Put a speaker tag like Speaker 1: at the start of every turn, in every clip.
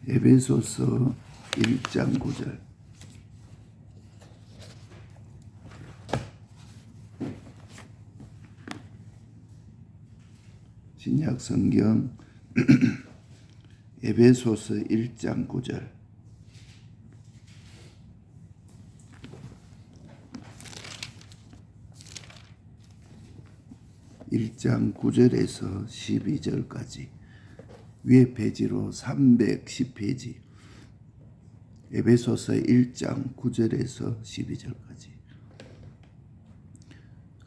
Speaker 1: 에베소서 1장 9절. 신약 성경 에베소서 1장 9절. (1장 9절에서 12절까지) 위에 페이지로 310페이지 에베소서 1장 9절에서 12절까지.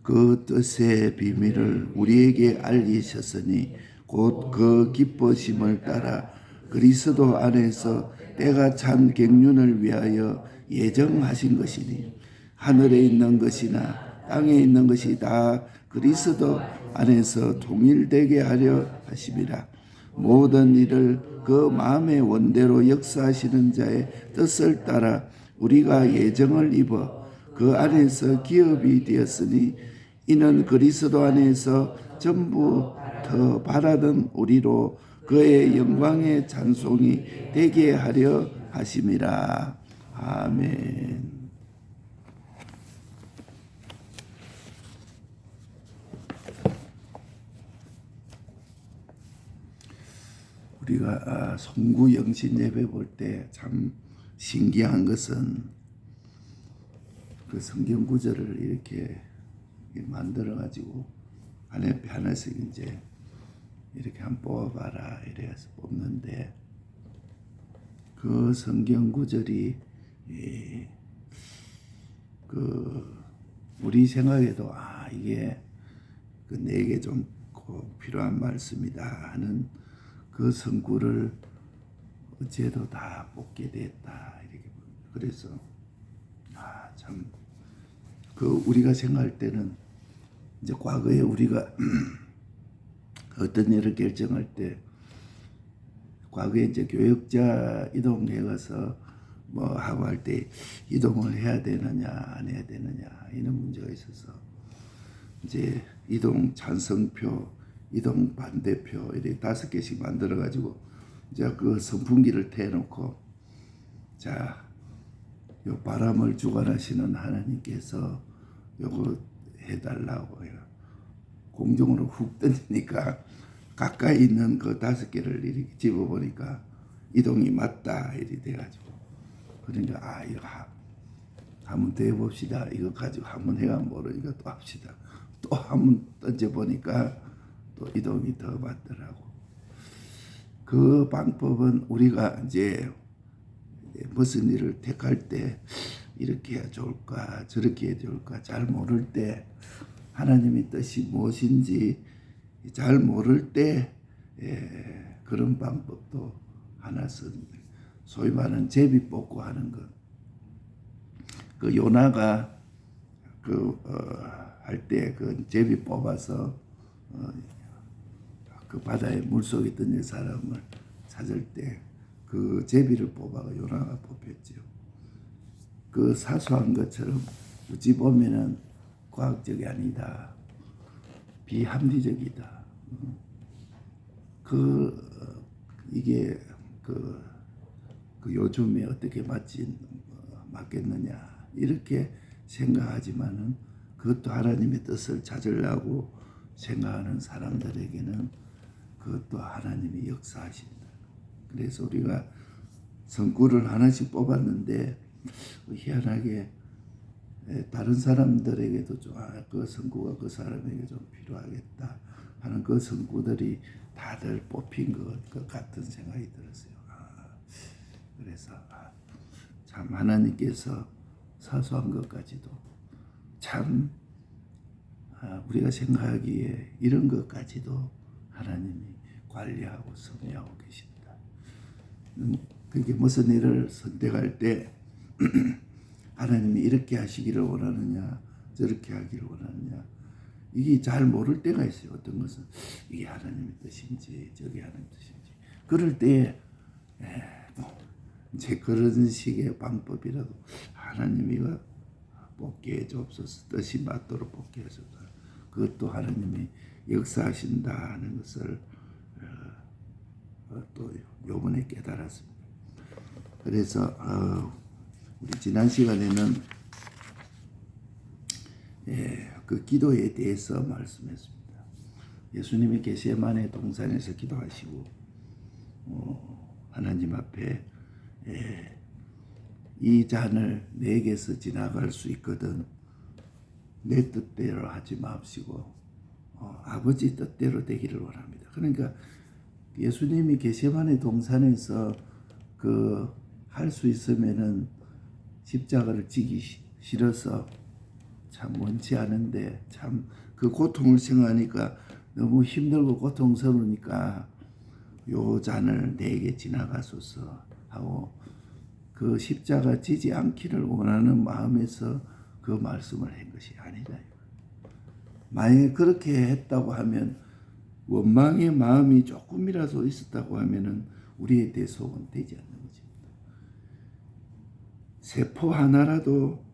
Speaker 1: 그 뜻의 비밀을 우리에게 알리셨으니 곧 그 기뻐심을 따라 그리스도 안에서 때가 찬 경륜을 위하여 예정하신 것이니 하늘에 있는 것이나 땅에 있는 것이 다 그리스도 안에서 통일되게 하려 하심이라. 모든 일을 그 마음의 원대로 역사하시는 자의 뜻을 따라 우리가 예정을 입어 그 안에서 기업이 되었으니 이는 그리스도 안에서 전부 더 바라던 우리로 그의 영광의 찬송이 되게 하려 하심이라. 아멘. 우리가 송구 영신 예배 볼 때 참 신기한 것은 그 성경 구절을 이렇게 만들어 가지고 하나씩 이제 이렇게 한번 뽑아봐라 이래서 뽑는데, 그 성경 구절이 그 우리 생각에도 이게 그 내게 좀 꼭 필요한 말씀이다 하는 그 성구를 어째도 다 뽑게 됐다 이렇게 봅니다. 그래서 참 그 우리가 생각할 때는 이제 과거에 우리가 어떤 일을 결정할 때 과거에 이제 교역자 이동해 가서 뭐 하고 할 때 이동을 해야 되느냐 안 해야 되느냐 이런 문제가 있어서 이제 이동 찬성표, 이동 반대표 이렇게 5개씩 만들어 가지고 이제 그 선풍기를 태워놓고, 자, 요 바람을 주관하시는 하나님께서 요거 해달라고 해요. 공중으로 훅 던지니까 가까이 있는 그 5개를 이렇게 집어보니까 이동이 맞다 이렇게 돼가지고, 그러니까 이거 한번 더 해봅시다. 이거 가지고 한번 해가 모르니까 또 합시다. 또 한번 던져보니까 또 이동이 더 맞더라고. 그 방법은 우리가 이제 무슨 일을 택할 때 이렇게 해야 좋을까 저렇게 해야 좋을까 잘 모를 때, 하나님의 뜻이 무엇인지 잘 모를 때 그런 방법도 하나 씁니다. 소위 말하는 제비 뽑고 하는 것. 그 요나가 할 때 그 제비 뽑아서 그 바다에 물속에 던진 사람을 찾을 때 그 제비를 뽑아가 요나가 뽑혔죠. 그 사소한 것처럼 어찌 보면은 과학적이 아니다, 비합리적이다. 이게 요즘에 어떻게 맞겠느냐 이렇게 생각하지만은 그것도 하나님의 뜻을 찾으려고 생각하는 사람들에게는 그것도 하나님이 역사하신다. 그래서 우리가 성구를 하나씩 뽑았는데 희한하게 다른 사람들에게도 좀 그 성구가 그 사람에게 좀 필요하겠다 하는 그 성구들이 다들 뽑힌 것 같은 생각이 들었어요. 그래서 참 하나님께서 사소한 것까지도 참 우리가 생각하기에 이런 것까지도 하나님이 관리하고 섭리하고 계십니다. 그게 무슨 일을 선택할 때 하나님이 이렇게 하시기를 원하느냐 저렇게 하기를 원하느냐 이게 잘 모를 때가 있어요. 어떤 것은 이게 하나님의 뜻인지 저게 하나님의 뜻인지, 그럴 때 이제 그런 식의 방법이라도 하나님이 뽑게 해주옵소서, 뜻이 맞도록 뽑게 해주옵소서, 그것도 하나님이 역사하신다 하는 것을 또 요번에 깨달았습니다. 그래서 우리 지난 시간에는 그 기도에 대해서 말씀했습니다. 예수님이 겟세마네 동산에서 기도하시고 하나님 앞에 이 잔을 내게서 지나갈 수 있거든 내 뜻대로 하지 마옵시고 아버지 뜻대로 되기를 원합니다. 그러니까 예수님이 겟세마네 동산에서 할 수 있으면은 십자가를 지기 싫어서 참 원치 않은데 참 그 고통을 생각하니까 너무 힘들고 고통스러우니까 요 잔을 내게 지나가소서 하고 그 십자가 지지 않기를 원하는 마음에서 그 말씀을 한 것이 아니다. 만약에 그렇게 했다고 하면 원망의 마음이 조금이라도 있었다고 하면은 우리의 대속은 되지 않는 것입니다. 세포 하나라도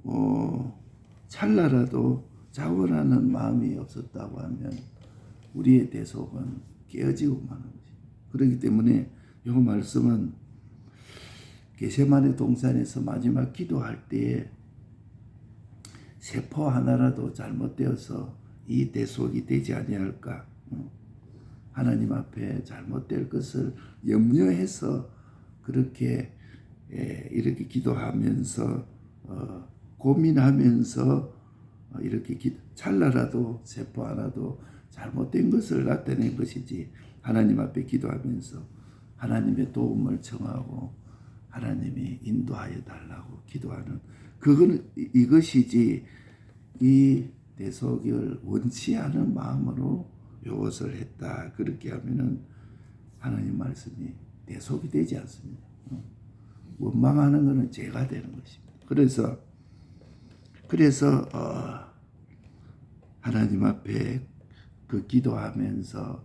Speaker 1: 찰나라도 자원하는 마음이 없었다고 하면 우리의 대속은 깨어지고 마는 것입니다. 그렇기 때문에 이 말씀은 겟세마네 동산에서 마지막 기도할 때에 세포 하나라도 잘못되어서 이 대속이 되지 아니할까, 하나님 앞에 잘못될 것을 염려해서 그렇게 이렇게 기도하면서 고민하면서 이렇게 찰나라도 세포 하나도 잘못된 것을 나타낸 것이지, 하나님 앞에 기도하면서 하나님의 도움을 청하고 하나님이 인도하여 달라고 기도하는 이것이지, 이 대속을 원치 않은 마음으로 이것을 했다. 그렇게 하면은 하나님 말씀이 대속이 되지 않습니다. 원망하는 것은 죄가 되는 것입니다. 그래서 하나님 앞에 그 기도하면서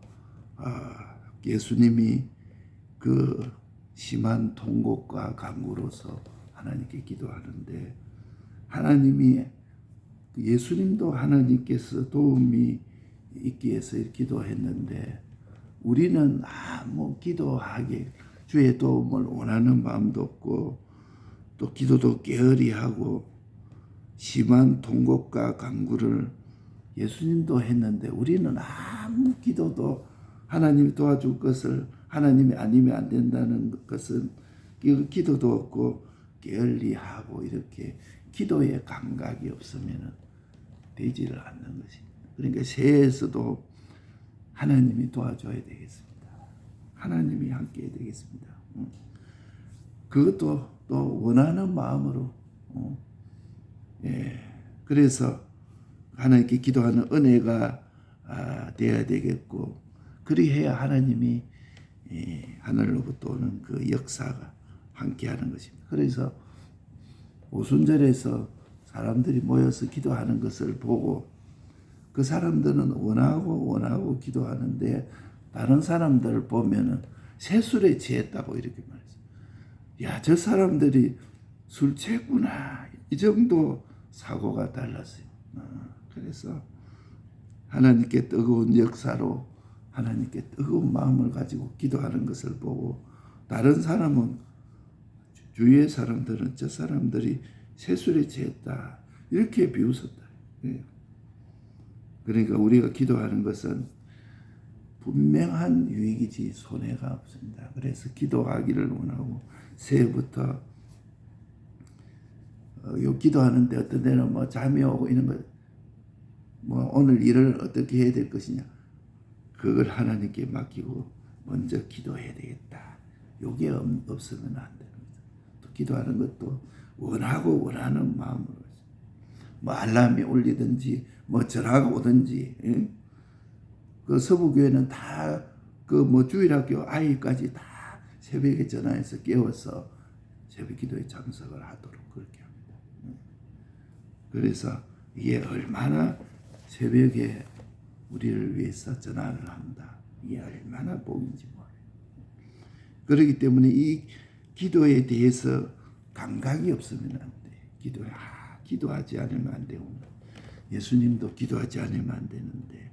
Speaker 1: 예수님이 그 심한 통곡과 간구로서 하나님께 기도하는데, 하나님이 예수님도 하나님께서 도움이 있기 위해서 기도했는데 우리는 아무 기도하게 주의 도움을 원하는 마음도 없고 또 기도도 게으리하고 심한 통곡과 간구를 예수님도 했는데 우리는 아무 기도도 하나님이 도와줄 것을, 하나님이 아니면 안 된다는 것은 기도도 없고 게을리하고 이렇게 기도의 감각이 없으면 되지를 않는 것입니다. 그러니까 새해에서도 하나님이 도와줘야 되겠습니다. 하나님이 함께 해야 되겠습니다. 그것도 또 원하는 마음으로 그래서 하나님께 기도하는 은혜가 되어야 되겠고, 그리해야 하나님이 하늘로부터 오는 그 역사가 함께하는 것입니다. 그래서 오순절에서 사람들이 모여서 기도하는 것을 보고 그 사람들은 원하고 기도하는데 다른 사람들을 보면은 세술에 취했다고 이렇게 말했어요. 야, 저 사람들이 술 취했구나. 이 정도 사고가 달랐어요. 그래서 하나님께 뜨거운 역사로 하나님께 뜨거운 마음을 가지고 기도하는 것을 보고 다른 사람은, 주위의 사람들은 저 사람들이 세술에 취했다 이렇게 비웃었다. 그러니까 우리가 기도하는 것은 분명한 유익이지 손해가 없습니다. 그래서 기도하기를 원하고 새해부터 요 기도하는데 어떤 데는 뭐 잠이 오고 이런 거, 뭐 오늘 일을 어떻게 해야 될 것이냐, 그걸 하나님께 맡기고 먼저 기도해야 되겠다. 요게 없으면 안 됩니다. 또 기도하는 것도 원하는 마음으로, 뭐 알람이 울리든지 뭐 전화가 오든지, 그 서부교회는 다 그 뭐 주일학교 아이까지 다 새벽에 전화해서 깨워서 새벽 기도에 참석을 하도록 그렇게 합니다. 그래서 이게 얼마나 새벽에 우리를 위해서 전화를 한다, 이게 얼마나 복인지 몰라요. 그렇기 때문에 이 기도에 대해서 감각이 없으면 안 돼. 기도하지 않으면 안 되고, 예수님도 기도하지 않으면 안 되는데,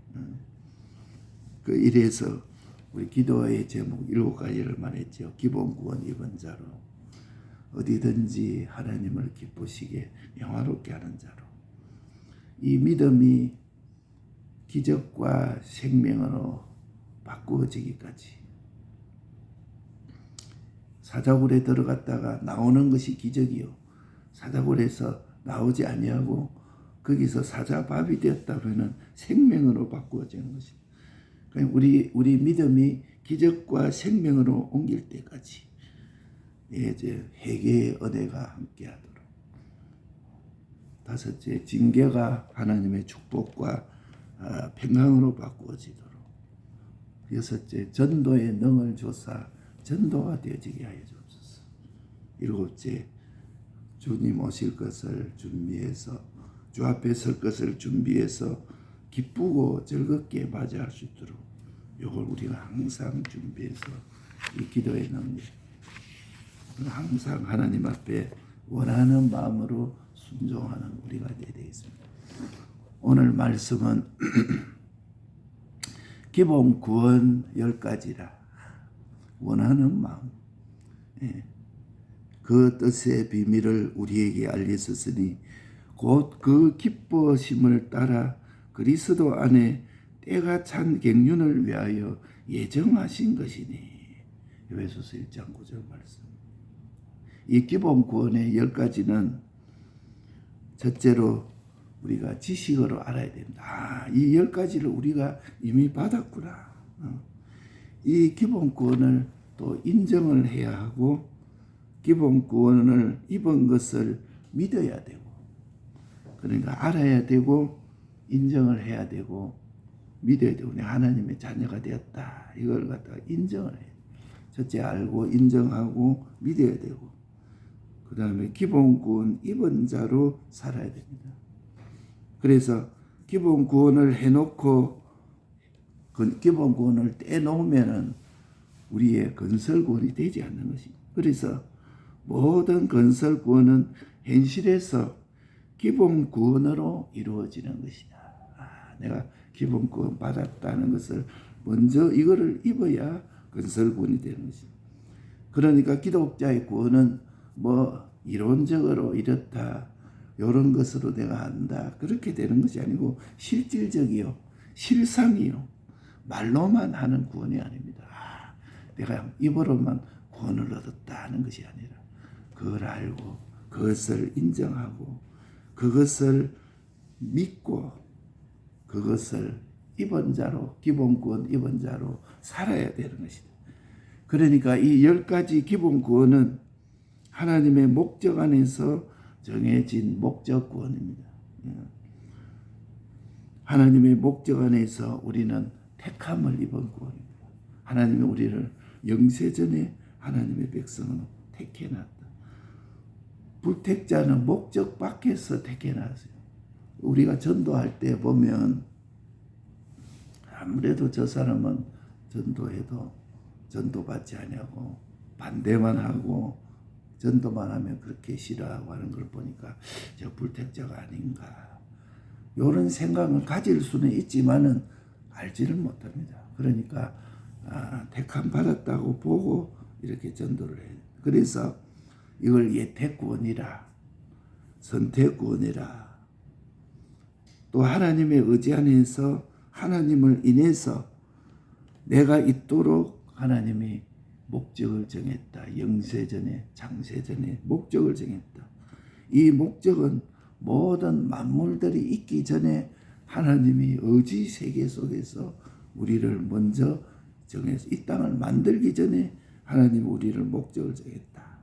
Speaker 1: 그 이래서 우리 기도의 제목 7가지를 말했죠. 기본, 구원, 2번자로 어디든지 하나님을 기쁘시게 영화롭게 하는 자로, 이 믿음이 기적과 생명으로 바꾸어지기까지, 사자굴에 들어갔다가 나오는 것이 기적이요, 사자굴에서 나오지 아니하고 거기서 사자밥이 되었다면 생명으로 바꾸어지는 것입니다. 그러니까 우리 믿음이 기적과 생명으로 옮길 때까지 이제 회개의 은혜가 함께하도록, 다섯째, 징계가 하나님의 축복과 평강으로 바꾸어지도록, 여섯째, 전도의 능을 조사 전도가 되어지게 하여 주옵소서. 일곱째, 주님 오실 것을 준비해서, 주 앞에 설 것을 준비해서 기쁘고 즐겁게 맞이할 수 있도록 이걸 우리가 항상 준비해서, 이 기도의 능력, 항상 하나님 앞에 원하는 마음으로 순종하는 우리가 되어야 되겠습니다. 오늘 말씀은 기본 구원 10가지라, 원하는 마음, 그 뜻의 비밀을 우리에게 알리셨으니 곧 그 기뻐심을 따라 그리스도 안에 때가 찬 갱륜을 위하여 예정하신 것이니. 에베소서 1장 9절 말씀. 이 기본 구원의 10가지는 첫째로 우리가 지식으로 알아야 됩니다. 이 10가지를 우리가 이미 받았구나. 이 기본 구원을 또 인정을 해야 하고, 기본 구원을 입은 것을 믿어야 되고, 그러니까 알아야 되고 인정을 해야 되고 믿어야 되고, 내가 하나님의 자녀가 되었다, 이걸 갖다가 인정을 해요. 첫째, 알고 인정하고 믿어야 되고, 그 다음에 기본 구원 입은 자로 살아야 됩니다. 그래서 기본 구원을 해놓고 기본 구원을 떼놓으면은 우리의 건설 구원이 되지 않는 것입니다. 그래서 모든 건설 구원은 현실에서 기본 구원으로 이루어지는 것이다. 내가 기본 구원 받았다는 것을 먼저 이거를 입어야 건설 구원이 되는 것입니다. 그러니까 기독자의 구원은 뭐 이론적으로 이렇다, 이런 것으로 내가 한다, 그렇게 되는 것이 아니고 실질적이요, 실상이요, 말로만 하는 구원이 아닙니다. 내가 입으로만 구원을 얻었다 하는 것이 아니라 그걸 알고 그것을 인정하고 그것을 믿고 그것을 입은 자로, 기본 구원 입은 자로 살아야 되는 것이다. 그러니까 이 10가지 기본 구원은 하나님의 목적 안에서 정해진 목적 구원입니다. 하나님의 목적 안에서 우리는 택함을 입은 구원입니다. 하나님이 우리를 영세전에 하나님의 백성으로 택해놨다. 불택자는 목적 밖에서 택해놨어요. 우리가 전도할 때 보면 아무래도 저 사람은 전도해도 전도받지 않냐고 반대만 하고 전도만 하면 그렇게 싫어하고 하는 걸 보니까 저 불택자가 아닌가, 이런 생각을 가질 수는 있지만은 알지를 못합니다. 그러니까 택함 받았다고 보고 이렇게 전도를 해요. 그래서 이걸 예택구원이라, 선택구원이라, 또 하나님의 의지 안에서 하나님을 인해서 내가 있도록 하나님이 목적을 정했다. 영세전에 장세전에 목적을 정했다. 이 목적은 모든 만물들이 있기 전에 하나님이 의지 세계 속에서 우리를 먼저 정해서 이 땅을 만들기 전에 하나님이 우리를 목적을 정했다.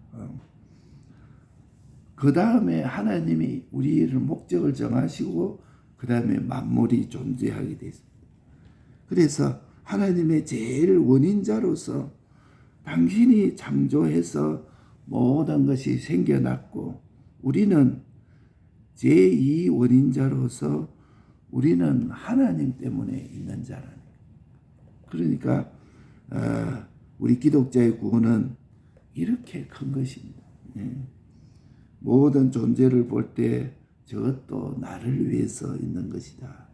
Speaker 1: 그 다음에 하나님이 우리를 목적을 정하시고 그 다음에 만물이 존재하게 됐습니다. 그래서 하나님의 제일 원인자로서 당신이 창조해서 모든 것이 생겨났고, 우리는 제2 원인자로서 우리는 하나님 때문에 있는 자라는 거예요. 그러니까 우리 기독자의 구원은 이렇게 큰 것입니다. 모든 존재를 볼 때 저것도 나를 위해서 있는 것이다.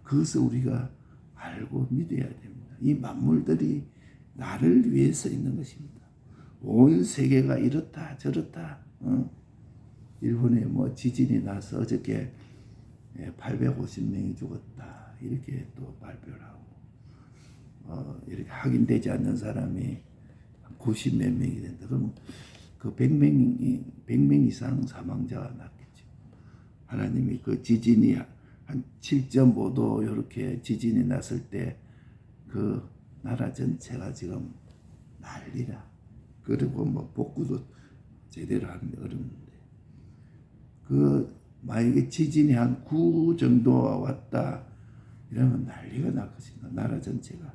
Speaker 1: 그것을 우리가 알고 믿어야 됩니다. 이 만물들이 나를 위해서 있는 것입니다. 온 세계가 이렇다 저렇다. 일본에 뭐 지진이 나서 어저께 850명이 죽었다 이렇게 또 발표를 하고 이렇게 확인되지 않는 사람이 90 몇 명이 된다. 그러면 그 100명 이상 사망자가 났겠죠. 하나님이 그 지진이 한 7.5도 이렇게 지진이 났을 때 그 나라 전체가 지금 난리라. 그리고 뭐 복구도 제대로 하는데 어렵는데 그 만약에 지진이 한 9 정도 왔다 이러면 난리가 날 것이다. 나라 전체가.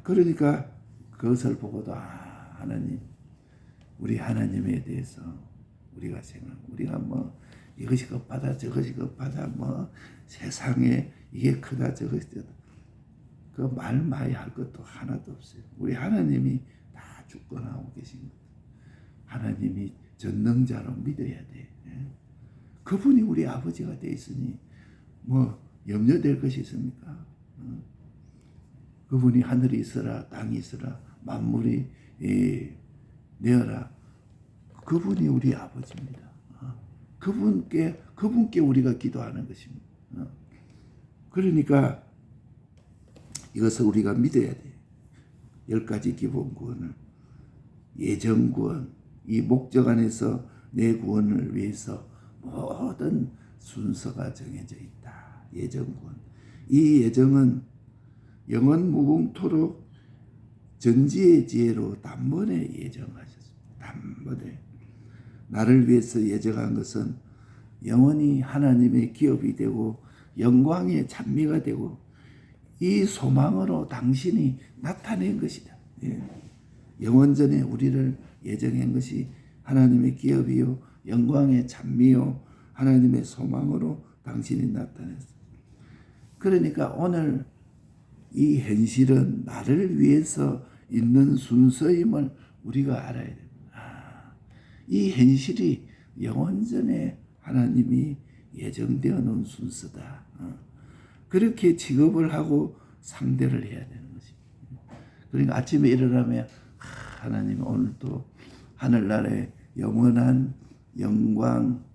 Speaker 1: 그러니까 그것을 보고도 하나님 우리 하나님에 대해서 우리가 우리가 뭐 이것이 급하다 저것이 급하다 뭐 세상에 이게 크다 저것이 크다 그 말 많이 할 것도 하나도 없어요. 우리 하나님이 다 주권하고 계신 것. 하나님이 전능자로 믿어야 돼. 그분이 우리 아버지가 돼 있으니 뭐 염려될 것이 있습니까? 그분이 하늘이 있으라 땅이 있으라 만물이 내어라. 그분이 우리 아버지입니다. 그분께 우리가 기도하는 것입니다. 그러니까 이것을 우리가 믿어야 돼. 10가지 기본 구원을 예정 구원, 이 목적 안에서 내 구원을 위해서 모든 순서가 정해져 있다. 예정 구원. 이 예정은 영원 무궁토록 전지의 지혜로 단번에 예정하셨습니다. 단번에. 나를 위해서 예정한 것은 영원히 하나님의 기업이 되고 영광의 찬미가 되고 이 소망으로 당신이 나타낸 것이다. 영원전에 우리를 예정한 것이 하나님의 기업이요 영광의 찬미요 하나님의 소망으로 당신이 나타냈어. 그러니까 오늘 이 현실은 나를 위해서 있는 순서임을 우리가 알아야 됩니다. 이 현실이 영원전에 하나님이 예정되어 놓은 순서다. 그렇게 직업을 하고 상대를 해야 되는 것입니다. 그러니까 아침에 일어나면 하나님 오늘도 하늘나라의 영원한 영광,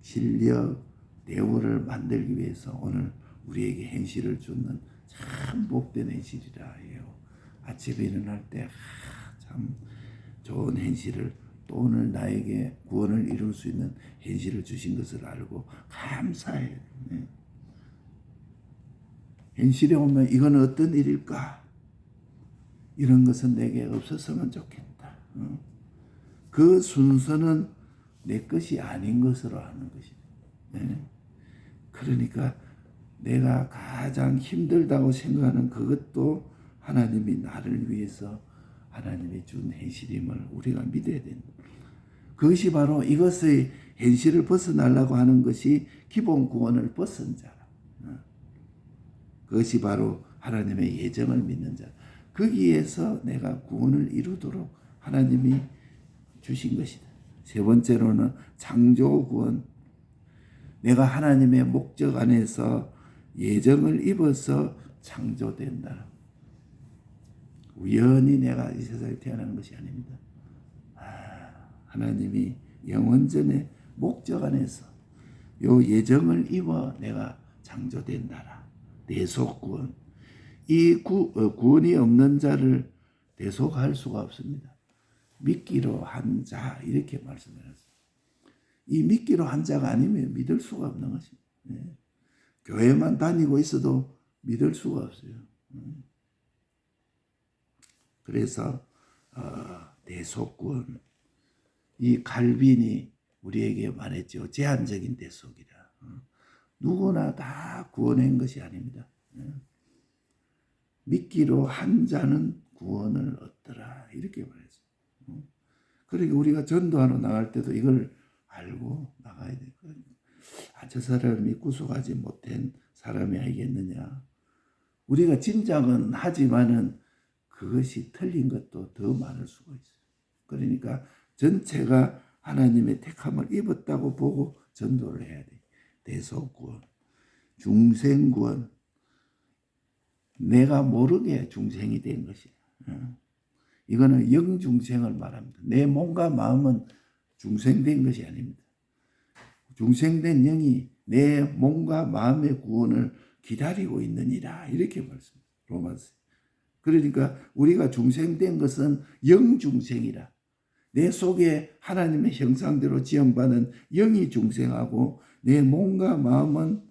Speaker 1: 실력, 대우를 만들기 위해서 오늘 우리에게 현실을 주는 참 복된 현실이라 해요. 아침에 일어날 때 참 좋은 현실을 또 오늘 나에게 구원을 이룰 수 있는 현실을 주신 것을 알고 감사해요. 현실에 오면 이건 어떤 일일까? 이런 것은 내게 없었으면 좋겠다. 그 순서는 내 것이 아닌 것으로 하는 것이다. 그러니까 내가 가장 힘들다고 생각하는 그것도 하나님이 나를 위해서 하나님이 준 현실임을 우리가 믿어야 된다. 그것이 바로 이것의 현실을 벗어나려고 하는 것이 기본 구원을 벗은 자라. 그것이 바로 하나님의 예정을 믿는 자. 거기에서 내가 구원을 이루도록 하나님이 주신 것이다. 세 번째로는 창조 구원. 내가 하나님의 목적 안에서 예정을 입어서 창조된다. 우연히 내가 이 세상에 태어난 것이 아닙니다. 하나님이 영원전의 목적 안에서 요 예정을 입어 내가 창조된다라. 대속구원. 이 구원이 없는 자를 대속할 수가 없습니다. 믿기로 한 자 이렇게 말씀해놨어요. 이 믿기로 한 자가 아니면 믿을 수가 없는 것입니다. 교회만 다니고 있어도 믿을 수가 없어요. 그래서 대속구원. 이 칼빈이 우리에게 말했죠. 제한적인 대속이라. 누구나 다 구원한 것이 아닙니다. 믿기로 한 자는 구원을 얻더라. 이렇게 말했어요. 그러니까 우리가 전도하러 나갈 때도 이걸 알고 나가야 돼요. 저 사람이 구속하지 못한 사람이 아니겠느냐. 우리가 짐작은 하지만은 그것이 틀린 것도 더 많을 수가 있어요. 그러니까 전체가 하나님의 택함을 입었다고 보고 전도를 해야 돼. 대속구원, 중생구원. 내가 모르게 중생이 된 것이야. 이거는 영중생을 말합니다. 내 몸과 마음은 중생된 것이 아닙니다. 중생된 영이 내 몸과 마음의 구원을 기다리고 있느니라 이렇게 말씀합니다. 로마서. 그러니까 우리가 중생된 것은 영중생이라. 내 속에 하나님의 형상대로 지음받은 영이 중생하고 내 몸과 마음은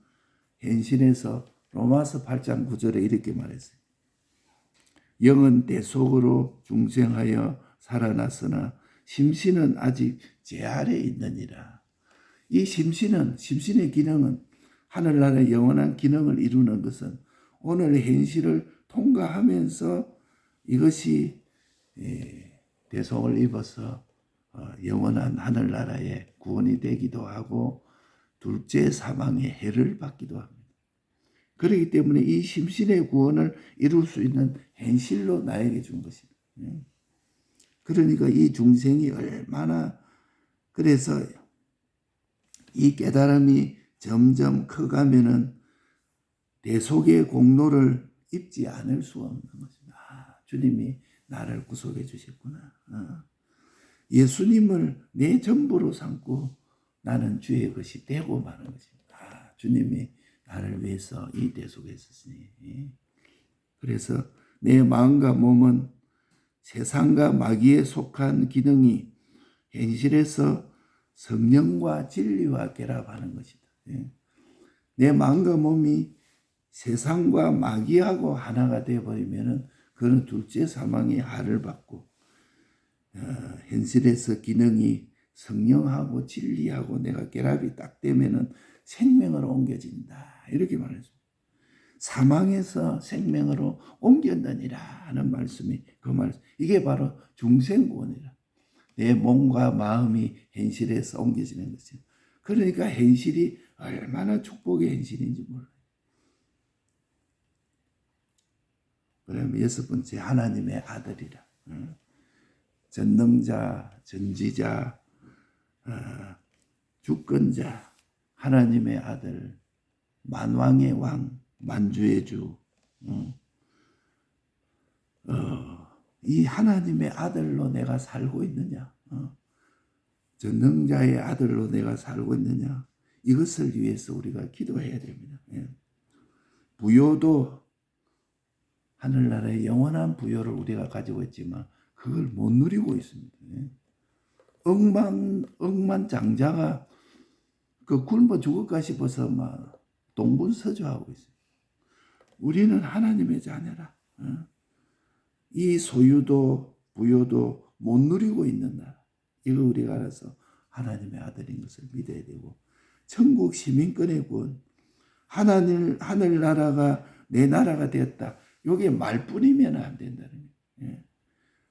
Speaker 1: 현실에서 로마서 8장 9절에 이렇게 말했어요. 영은 내 속으로 중생하여 살아났으나 심신은 아직 제 아래에 있느니라. 이 심신의 기능은 하늘나라의 영원한 기능을 이루는 것은 오늘 현실을 통과하면서 이것이 대속을 입어서 영원한 하늘나라의 구원이 되기도 하고 둘째 사망의 해를 받기도 합니다. 그렇기 때문에 이 심신의 구원을 이룰 수 있는 현실로 나에게 준 것입니다. 그러니까 이 중생이 얼마나 그래서 이 깨달음이 점점 커가면은 대속의 공로를 입지 않을 수 없는 것입니다. 주님이 나를 구속해 주셨구나. 예수님을 내 전부로 삼고 나는 주의 것이 되고 마는 것입니다. 주님이 나를 위해서 이 대속했으니. 그래서 내 마음과 몸은 세상과 마귀에 속한 기능이 현실에서 성령과 진리와 결합하는 것이다. 내 마음과 몸이 세상과 마귀하고 하나가 되어버리면 그는 둘째 사망의 하를 받고 현실에서 기능이 성령하고 진리하고 내가 결합이 딱 되면 생명으로 옮겨진다. 이렇게 말했습니다. 사망에서 생명으로 옮겨다니라 하는 말씀이 그 말씀. 이게 바로 중생구원이라. 내 몸과 마음이 현실에서 옮겨지는 것이죠. 그러니까 현실이 얼마나 축복의 현실인지 몰라요. 그러면 여섯 번째 하나님의 아들이라. 전능자, 전지자, 주권자, 하나님의 아들, 만왕의 왕, 만주의 주. 이 하나님의 아들로 내가 살고 있느냐? 전능자의 아들로 내가 살고 있느냐? 이것을 위해서 우리가 기도해야 됩니다. 부요도 하늘나라의 영원한 부요를 우리가 가지고 있지만 그걸 못 누리고 있습니다. 억만장자가 그 굶어 죽을까 싶어서 막 동분서주하고 있어요. 우리는 하나님의 자녀라. 이 소유도 부요도 못 누리고 있는 나라. 이거 우리가 알아서 하나님의 아들인 것을 믿어야 되고 천국 시민권의 구원, 하늘나라가 내 나라가 되었다. 이게 말뿐이면 안 된다는 거예요.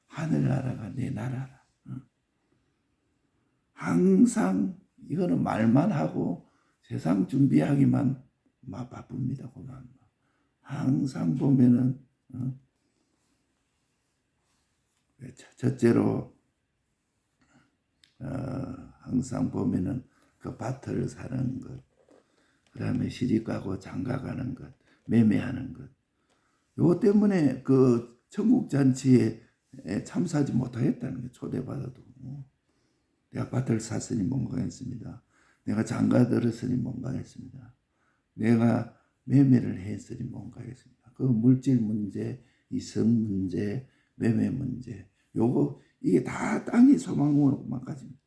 Speaker 1: 하늘나라가 내 나라라. 항상 이거는 말만 하고 세상 준비하기만 바쁩니다. 그만. 항상 보면은 첫째로 항상 보면은 그 밭을 사는 것, 그다음에 시집가고 장가가는 것, 매매하는 것. 요거 때문에 그 천국 잔치에 참석하지 못하겠다는 거예요. 초대받아도. 내가 밭을 샀으니 뭔가했습니다. 내가 장가 들었으니 뭔가했습니다. 내가 매매를 했으니 뭔가했습니다. 그 물질 문제, 이성 문제, 매매 문제, 요거 이게 다 땅이 소망으로만 가집니다.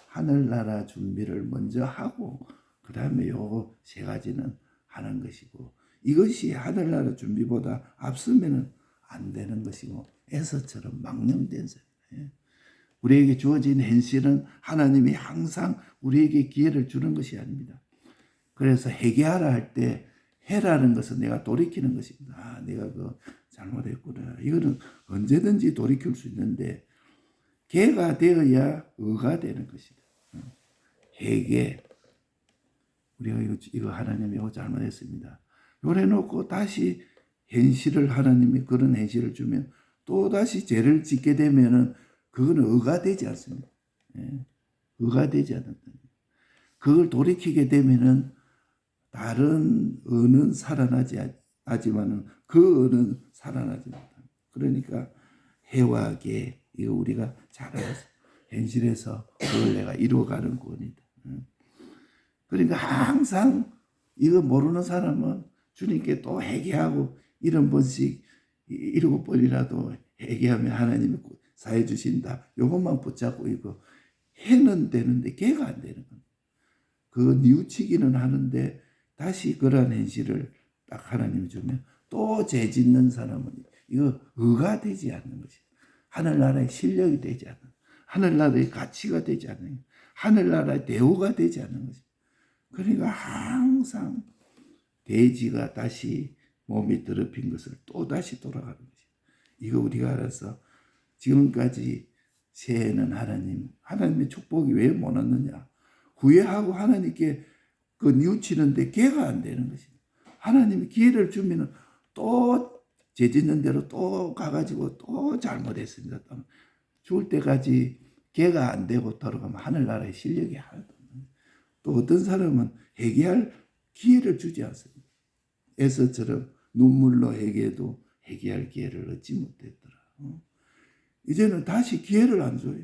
Speaker 1: 하늘나라 준비를 먼저 하고 그 다음에 요거 세 가지는 하는 것이고 이것이 하늘나라 준비보다 앞서면 안 되는 것이고 에서처럼 망령된 사람이에요. 우리에게 주어진 현실은 하나님이 항상 우리에게 기회를 주는 것이 아닙니다. 그래서 회개하라 할 때 해라는 것은 내가 돌이키는 것입니다. 내가 그 잘못했구나. 이거는 언제든지 돌이킬 수 있는데 개가 되어야 의가 되는 것이다. 회개. 우리가 이거 하나님이 이거 잘못했습니다. 요래 놓고 다시 현실을 하나님이 그런 현실을 주면 또 다시 죄를 짓게 되면은 그거는 의가 되지 않습니다. 의가 되지 않는다. 그걸 돌이키게 되면은 다른 의는 살아나지 하지만은 그 의는 살아나지 못합니다. 그러니까 해와 계 이거 우리가 잘 알아서 현실에서 그걸 내가 이루어가는 구원이다. 그러니까 항상 이거 모르는 사람은 주님께 또 회개하고 70번씩 7번이라도 회개하면 하나님이 사해 주신다. 이것만 붙잡고 이거 해는 되는데 개가 안 되는 겁니다. 그 뉘우치기는 하는데 다시 그러한 현실을 딱 하나님이 주면 또 죄 짓는 사람은 이거 의가 되지 않는 것이 하늘나라의 실력이 되지 않는 하늘나라의 가치가 되지 않는 하늘나라의 대우가 되지 않는 것이 그러니까 항상 돼지가 다시 몸이 더럽힌 것을 또 다시 돌아가는 것이 이거 우리가 알아서 지금까지 새해는 하나님의 축복이 왜 못 왔느냐 후회하고 하나님께 그 뉘우치는데 기회가 안 되는 것입니다. 하나님이 기회를 주면은 또 죄 짓는 대로 또 가가지고 또 잘못했습니다. 죽을 때까지 기회가 안 되고 돌아가면 하늘나라의 실력이 하나도 없는 또 어떤 사람은 회개할 기회를 주지 않습니다. 에서처럼 눈물로 회개해도 회개할 기회를 얻지 못했더라. 이제는 다시 기회를 안 줘요.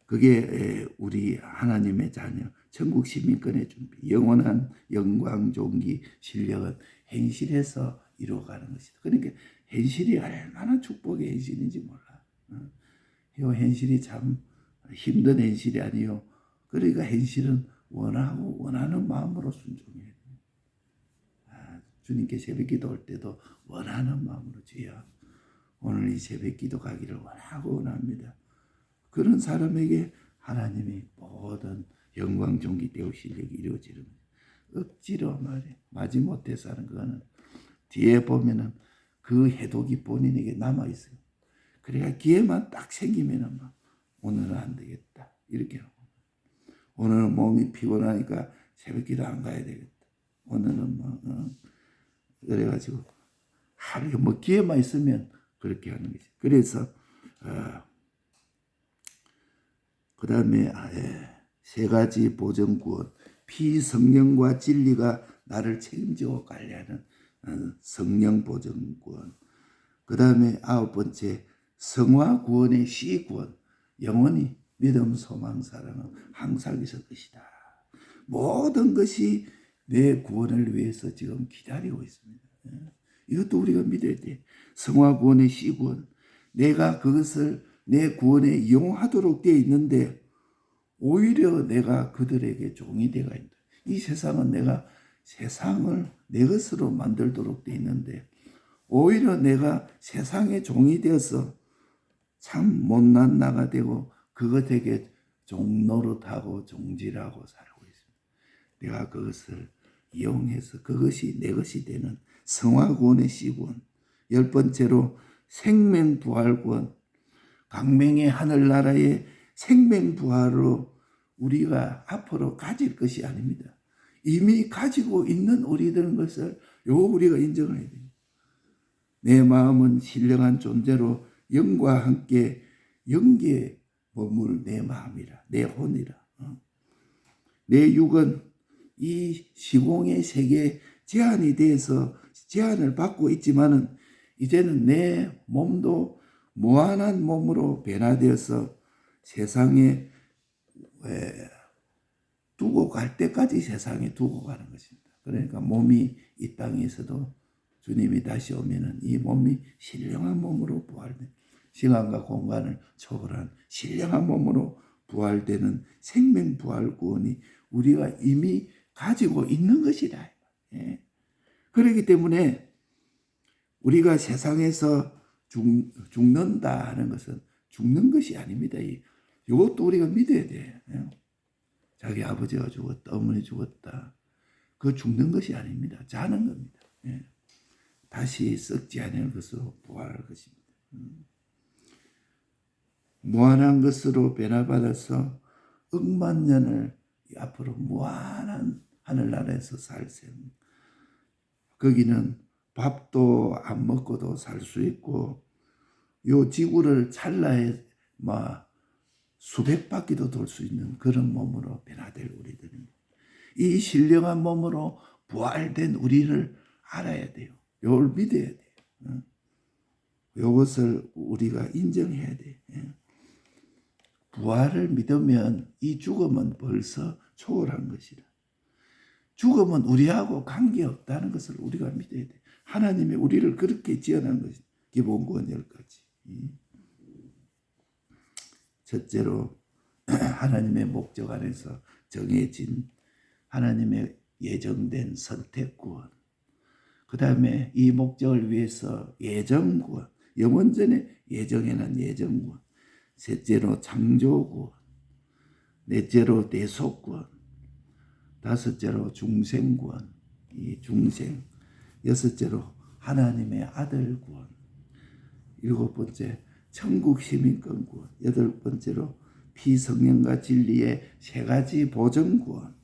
Speaker 1: 그게 우리 하나님의 자녀 천국 시민권의 준비 영원한 영광 존귀 신령은 현실에서 이루어가는 것이다. 그러니까 현실이 얼마나 축복의 현실인지 몰라. 이 현실이 참 힘든 현실이 아니요. 그러니까 현실은 원하고 원하는 마음으로 순종해야 돼. 주님께 새벽기도 올 때도 원하는 마음으로 주여 오늘 이 새벽기도 가기를 원하고 원합니다. 그런 사람에게 하나님이 모든 영광 존귀 대우 실력이 이루어지는 억지로 말해 마지못해서 하는 거는 뒤에 보면은 그 해독이 본인에게 남아 있어요. 그래야 기회만 딱 생기면은 막 오늘은 안 되겠다 이렇게 하고 오늘은 몸이 피곤하니까 새벽기도 안 가야 되겠다. 오늘은 뭐 그래가지고 하루에 뭐 기회만 있으면 그렇게 하는 거지. 그래서 그 다음에 세 가지 보정구원 피성령과 진리가 나를 책임지고 관리하는 성령 보정구원. 그 다음에 9번째 성화구원의 시구원 영원히 믿음 소망 사랑은 항상 있을 것이다. 모든 것이 내 구원을 위해서 지금 기다리고 있습니다. 이것도 우리가 믿어야 돼. 성화구원의 시구원 내가 그것을 내 구원에 이용하도록 되어 있는데 오히려 내가 그들에게 종이 되어 있다. 이 세상은 내가 세상을 내 것으로 만들도록 되어 있는데 오히려 내가 세상의 종이 되어서 참 못난 나가 되고 그것에게 종노릇하고 종질하고 살고 있습니다. 내가 그것을 이용해서 그것이 내 것이 되는 성화구원의 시구원 10번째로 생명부활구원 강맹의 하늘나라의 생명부활로 우리가 앞으로 가질 것이 아닙니다. 이미 가지고 있는 우리들 것을 우리가 인정을 해야 됩니다. 내 마음은 신령한 존재로 영과 함께 영계에 머물 내 마음이라 내 혼이라 내 육은 이 시공의 세계에 제한이 돼서 제한을 받고 있지만은 이제는 내 몸도 무한한 몸으로 변화되어서 세상에 두고 갈 때까지 세상에 두고 가는 것입니다. 그러니까 몸이 이 땅에서도 주님이 다시 오면은 이 몸이 신령한 몸으로 부활된 시간과 공간을 초월한 신령한 몸으로 부활되는 생명 부활 구원이 우리가 이미 가지고 있는 것이다. 그렇기 때문에 우리가 세상에서 죽는다 하는 것은 죽는 것이 아닙니다. 이것도 우리가 믿어야 돼. 자기 아버지가 죽었다, 어머니 죽었다. 그거 죽는 것이 아닙니다. 자는 겁니다. 다시 썩지 않을 것으로 부활할 것입니다. 무한한 것으로 변화받아서 억만 년을 앞으로 무한한 하늘나라에서 살 셈. 거기는 밥도 안 먹고도 살 수 있고 요 지구를 찰나에 수백 바퀴도 돌 수 있는 그런 몸으로 변화될 우리들입니다. 이 신령한 몸으로 부활된 우리를 알아야 돼요. 이걸 믿어야 돼요. 이것을 우리가 인정해야 돼. 부활을 믿으면 이 죽음은 벌써 초월한 것이다. 죽음은 우리하고 관계없다는 것을 우리가 믿어야 돼. 하나님이 우리를 그렇게 지어낸 것이 기본구원 10가지. 첫째로 하나님의 목적 안에서 정해진 하나님의 예정된 선택구원. 그 다음에 이 목적을 위해서 예정구원. 영원전에 예정해놓은 예정구원. 셋째로 창조구원. 넷째로 대속구원. 다섯째로 중생구원. 이 중생. 여섯째로 하나님의 아들 구원. 일곱 번째 천국 시민권 구원. 여덟 번째로 피성령과 진리의 세 가지 보증 구원.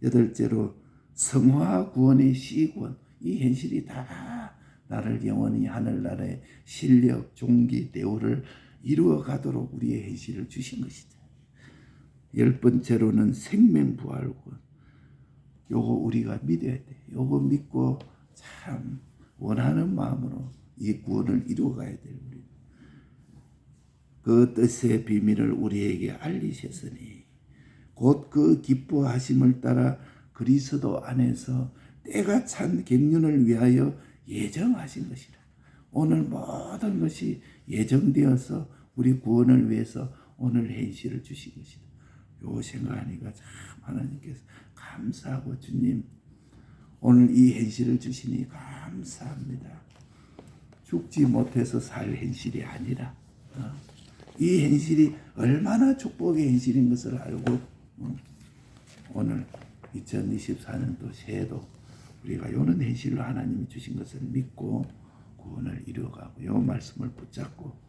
Speaker 1: 여덟째로 성화 구원의 시구원. 이 현실이 다 나를 영원히 하늘나라의 실력, 종기, 대우를 이루어 가도록 우리의 현실을 주신 것이다. 열 번째로는 생명부활구원. 요거 우리가 믿어야 돼. 요거 믿고 참 원하는 마음으로 이 구원을 이루어가야 돼. 우리. 그 뜻의 비밀을 우리에게 알리셨으니 곧 그 기뻐하심을 따라 그리스도 안에서 때가 찬 갱년을 위하여 예정하신 것이라. 오늘 모든 것이 예정되어서 우리 구원을 위해서 오늘 현실을 주신 것이다. 요 생각하니까 참 하나님께서 감사하고 주님 오늘 이 현실을 주시니 감사합니다. 죽지 못해서 살 현실이 아니라 이 현실이 얼마나 축복의 현실인 것을 알고 오늘 2024년도 새해도 우리가 이런 현실로 하나님이 주신 것을 믿고 구원을 이루어가고 이 말씀을 붙잡고